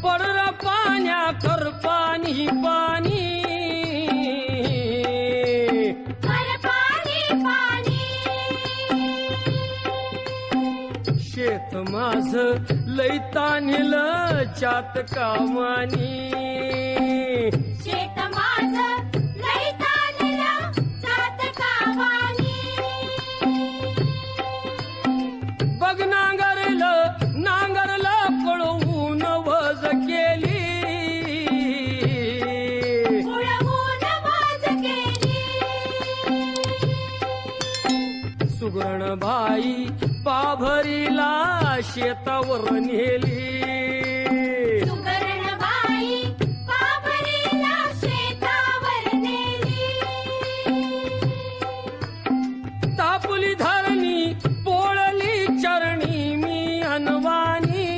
पडर पाण्या कर पाणी पाणी शेत माझ लई तान्हिलं चात कामानी शेत माझ लई तान्हिलं चात कामानी बघ नांगरलं पळवून वज केली पळवून वज केली सुगरण बाई पाभरीला शेतावर नेली सुगरणबाई पाभरीला शेतावर नेली तापुली धरणी पोळली चरणी मी अनवानी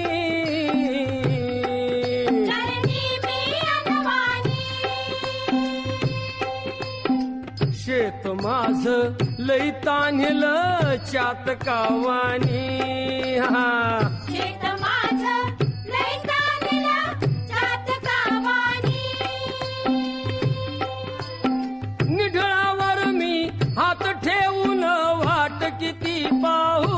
शेत माझ लई तान्हिलं चात कावानी शेत माझ लई तान्हिलं चात कावानी निढळावर मी हात ठेवून वाट किती पाहू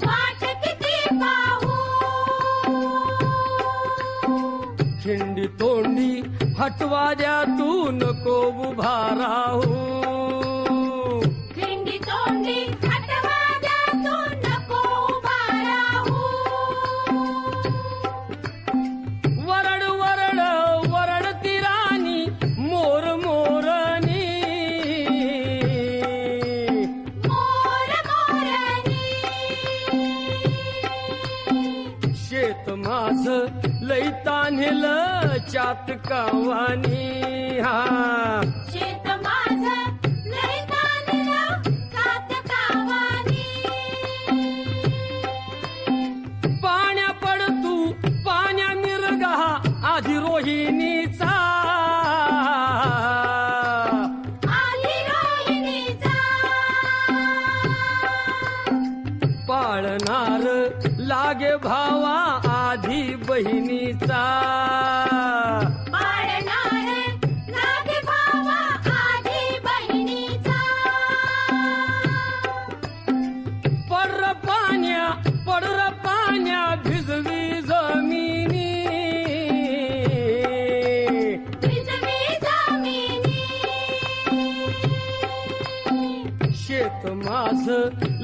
वाट किती पाहू खिंडी तोंडी हटवा द्या तू नको उभा राहू खिंडी तोंडी हटवा द्या तू नको उभा राहू वरड वरड वरडती राणी मोर मोरनी मोर मोरनी शेत माझ लई तान्हिलं चात कावानी शेत माझ लई तान्हिलं चात कावानी पाण्या पड तू पाण्या मिरगा आधी रोहिणीचा आली रोहिणीचा पाळणार लागे भावा आधी बहिणीचा पाळणार लागे भावा आधी बहिणीचा पडर पाण्या भिजवी जमिनी भिजवी जमिनी शेत माझ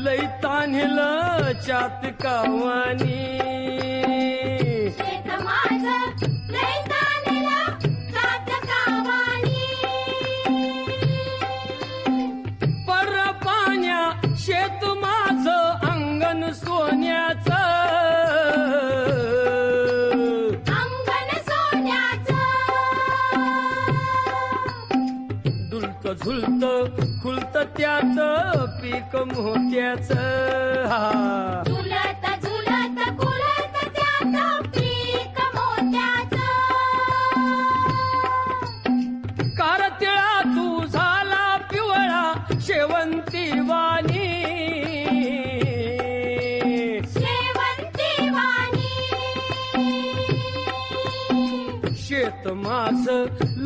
लई तान्हिलं चात कावानी शेत माझ लई तान्हिलं चात कावानी पडर पाण्या शेत माझ अंगण सोन्याचं अंगण सोन्याचं डुलत झुलत खुलत त्यात पीक मोत्याचं झुलत झुलत खुलत त्यात पीक मोत्याचं कारतिळा तू झाला पिवळा शेवंती वाणी शेवंती वाणी शेत माझ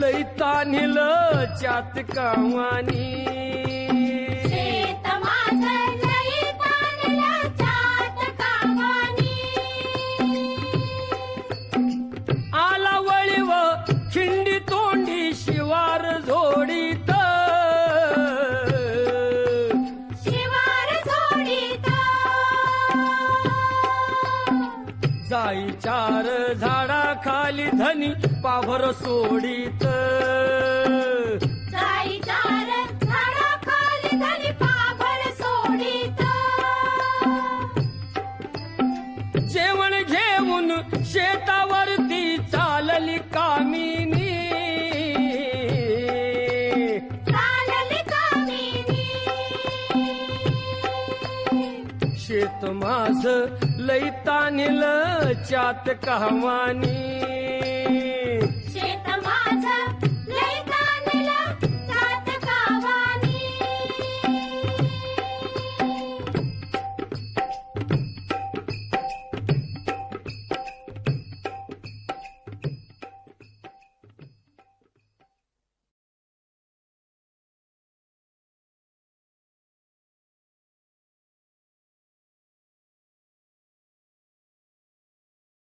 लई तान्हिलं चात कावानी शेत माझ लई तान्हिलं चात कावानी आला वळीव खिंडी तोंडी शिवार जोडीत शिवार जोडीत जाई चार झाडाखाली धनी पाभर सोडीत जाई चार झाडाखाली धनी पाभर सोडीत जेवण घेऊन शेतावरती चालली कामिनी चालली कामिनी शेत माझ लई तान्हिलं चात कावानी